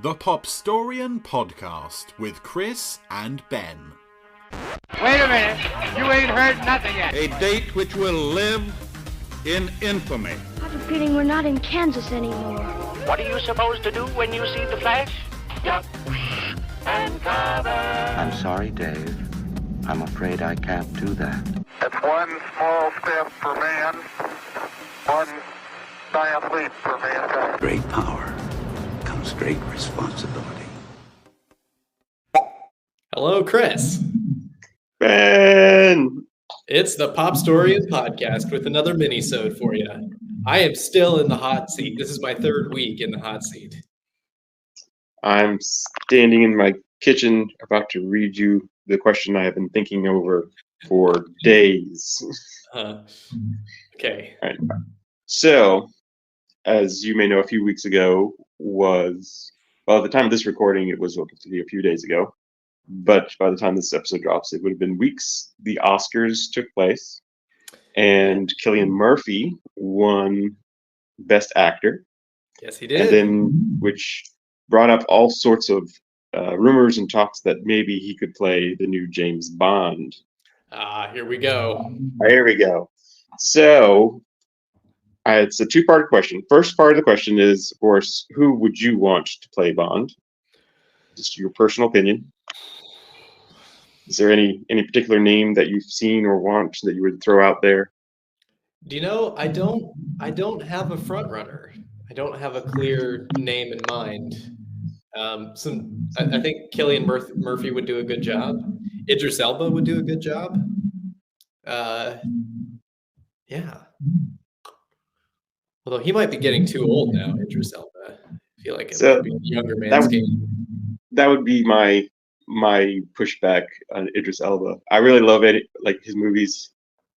The Popstorian Podcast with Chris and Ben. Wait a minute, you ain't heard nothing yet. A date which will live in infamy. I have a feeling we're not in Kansas anymore. What are you supposed to do when you see the flash? Duck and cover. I'm sorry, Dave. I'm afraid I can't do that. It's one small step for man, one giant leap for mankind. Great power comes great responsibility. Hello, Chris. Ben! It's the Popstorian Podcast with another mini-sode for you. I am still in the hot seat. This is my third week in the hot seat. I'm standing in my kitchen about to read you the question I have been thinking over for days. Okay. All right. So, as you may know, a few weeks ago at the time of this recording, it was a few days ago. But by the time this episode drops, it would have been weeks. The Oscars took place, and Cillian Murphy won Best Actor. Yes, he did. And then, which brought up all sorts of rumors and talks that maybe he could play the new James Bond. Here we go. Here we go. So, it's a two-part question. First part of the question is, of course, who would you want to play Bond? Just your personal opinion. Is there any particular name that you've seen or want that you would throw out there? Do you know, I don't have a front runner. I don't have a clear name in mind. I think Cillian Murphy would do a good job. Idris Elba would do a good job. Yeah. Although he might be getting too old now, Idris Elba. I feel like it might be a younger man's game. That would be my pushback on Idris Elba. I really love it, like his movies,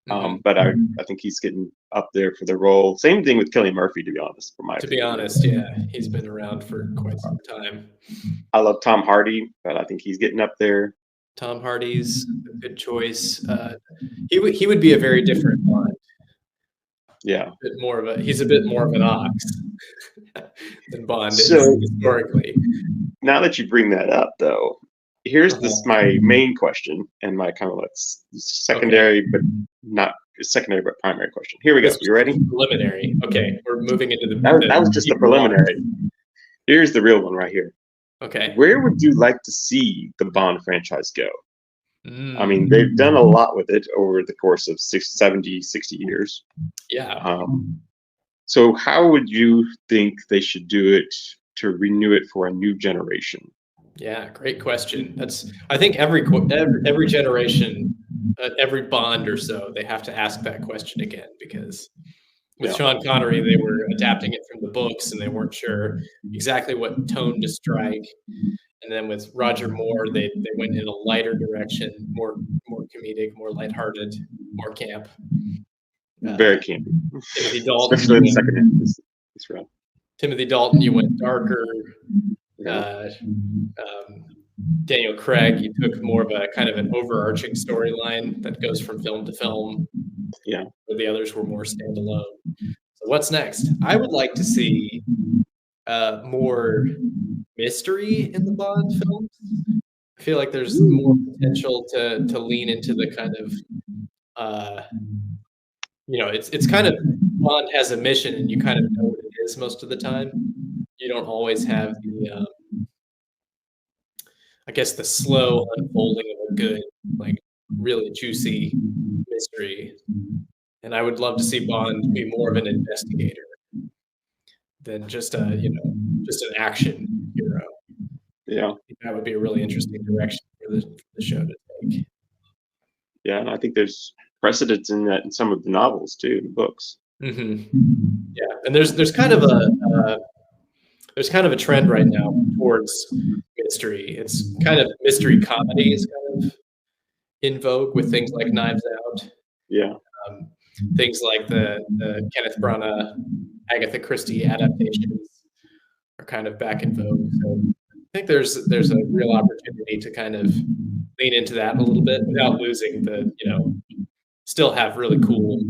but I think he's getting up there for the role. Same thing with Cillian Murphy, to be honest. Yeah, he's been around for quite some time. I love Tom Hardy, but I think he's getting up there. Tom Hardy's a good choice. He would be a very different Bond. Yeah, he's a bit more of an ox than Bond is historically. Now that you bring that up, though, here's my main question and my kind of secondary, but not secondary, but primary question. Here we go. You ready? Preliminary. Okay, we're moving into the. That was just the preliminary. Here's the real one right here. Okay. Where would you like to see the Bond franchise go? I mean, they've done a lot with it over the course of 60 years. Yeah. So how would you think they should do it to renew it for a new generation? Yeah, great question. I think every generation, every Bond or so, they have to ask that question again, because with Sean Connery, they were adapting it from the books and they weren't sure exactly what tone to strike. And then with Roger Moore, they went in a lighter direction, more comedic, more lighthearted, more camp. Very campy. Timothy Dalton, especially in the second half. That's right. Timothy Dalton, you went darker. Daniel Craig, you took more of a kind of an overarching storyline that goes from film to film. Yeah. Where the others were more standalone. So what's next? I would like to see more mystery in the Bond films. I feel like there's more potential to lean into the kind of it's kind of Bond has a mission and you kind of know what it is most of the time. You don't always have the the slow unfolding of a good, like really juicy mystery. And I would love to see Bond be more of an investigator than just an action hero. Yeah, that would be a really interesting direction for the show to take. Yeah, and I think there's precedence in that in some of the novels too, the books. Mm-hmm. Yeah, and there's kind of a trend right now towards mystery. It's kind of mystery comedy is kind of in vogue with things like Knives Out. Yeah. Things like the Kenneth Branagh, Agatha Christie adaptations are kind of back in vogue. So I think there's a real opportunity to kind of lean into that a little bit without losing still have really cool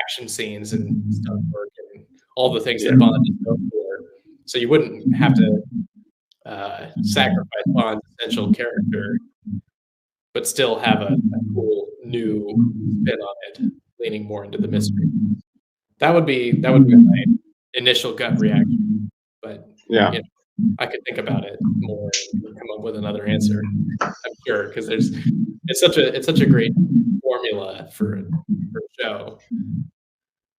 action scenes and stunt work and all the things that Bond is known for. So you wouldn't have to sacrifice Bond's essential character, but still have a cool new spin on it, leaning more into the mystery. That would be my initial gut reaction. But Yeah. you know, I could think about it more and come up with another answer. I'm sure, because it's such a great formula for a show.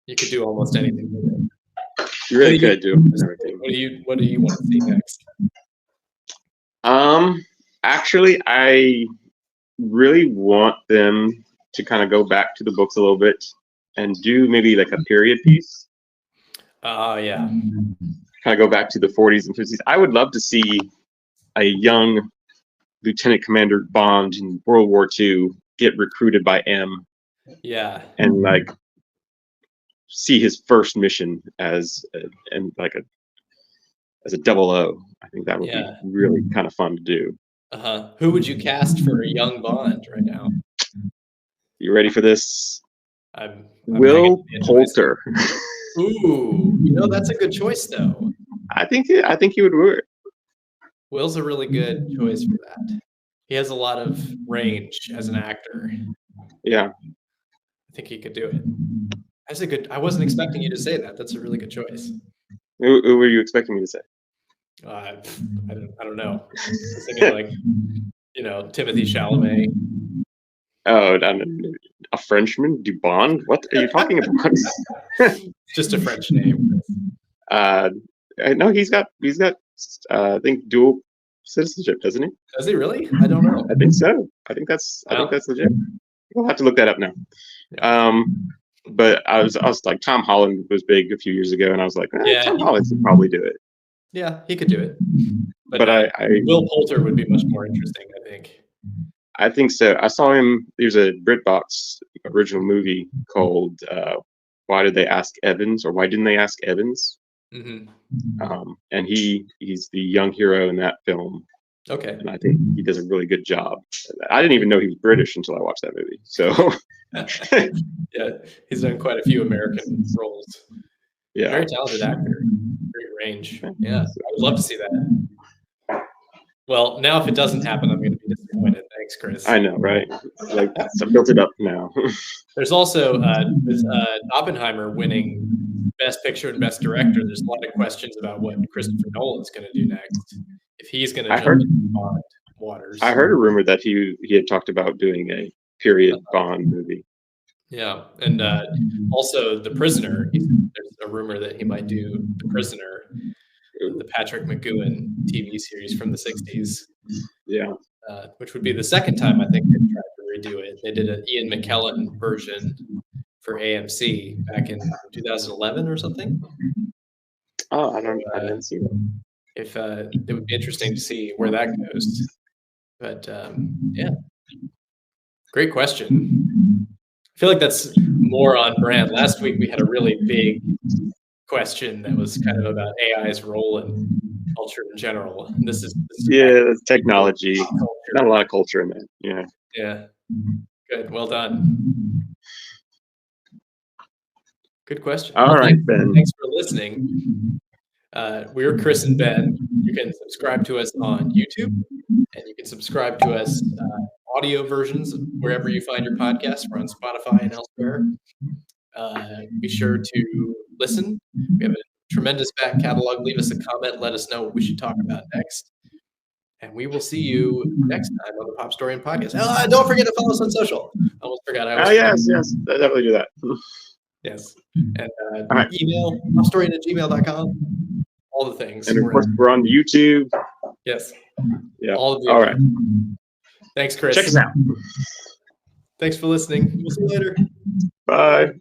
You could do almost anything with it. You really could do everything. What do you want to see next? Actually, I really want them to kind of go back to the books a little bit and do maybe like a period piece. Yeah. Kind of go back to the 40s and 50s. I would love to see a young Lieutenant Commander Bond in World War II get recruited by M. Yeah. And like see his first mission as a 00. I think that would be really kind of fun to do. Who would you cast for a young Bond right now? You ready for this? I'm Will Poulter. Ooh, that's a good choice though. I think he would work. Will's a really good choice for that. He has a lot of range as an actor. Yeah. I think he could do it. That's a good. I wasn't expecting you to say that. That's a really good choice. Who were you expecting me to say? I don't know. I was thinking like, Timothy Chalamet. Oh, a Frenchman, du Bond? What are you talking about? Just a French name. No, he's got I think dual citizenship, doesn't he? Does he really? I don't know. I think so. I think that's legit. We'll have to look that up now. Yeah. But I was like, Tom Holland was big a few years ago, and I was like, Tom Holland could probably do it. Yeah, he could do it. But I Will Poulter would be much more interesting, I think. I think so. I saw him. There's a BritBox original movie called "Why Did They Ask Evans?" or "Why Didn't They Ask Evans?" Mm-hmm. And he's the young hero in that film. Okay. And I think he does a really good job. I didn't even know he was British until I watched that movie. So yeah, he's done quite a few American roles. Yeah, very talented actor, great range. Yeah, I would love to see that. Well, now if it doesn't happen, I'm going to be disappointed. Thanks, Chris. I know, right? Like, I built it up now. There's also with Oppenheimer winning Best Picture and Best Director. There's a lot of questions about what Christopher Nolan's going to do next. If he's going to jump into Bond waters. I heard a rumor that he had talked about doing a period Bond movie. Yeah, and also The Prisoner. There's a rumor that he might do The Prisoner, the Patrick McGowan TV series from the 60s. Yeah. Which would be the second time I think they tried to redo it. They did an Ian McKellen version for AMC back in 2011 or something. Oh, I didn't see that. If it would be interesting to see where that goes. But yeah, great question. I feel like that's more on brand. Last week we had a really big question that was kind of about AI's role in culture in general. And this is that's technology. Not a lot of culture in that. Yeah. Yeah. Good. Well done. Good question. All right, Ben. Thanks for listening. We're Chris and Ben. You can subscribe to us on YouTube, and you can subscribe to us audio versions wherever you find your podcasts. We're on Spotify and elsewhere. Be sure to listen. We have a tremendous back catalog. Leave us a comment. Let us know what we should talk about next. And we will see you next time on the Pop Story and Podcast. Don't forget to follow us on social. I almost forgot. Yes. Definitely do that. Yes. And email popstory@gmail.com. All the things. And of course, we're on YouTube. Yes. Yeah. All right. Thanks, Chris. Check us out. Thanks for listening. We'll see you later. Bye.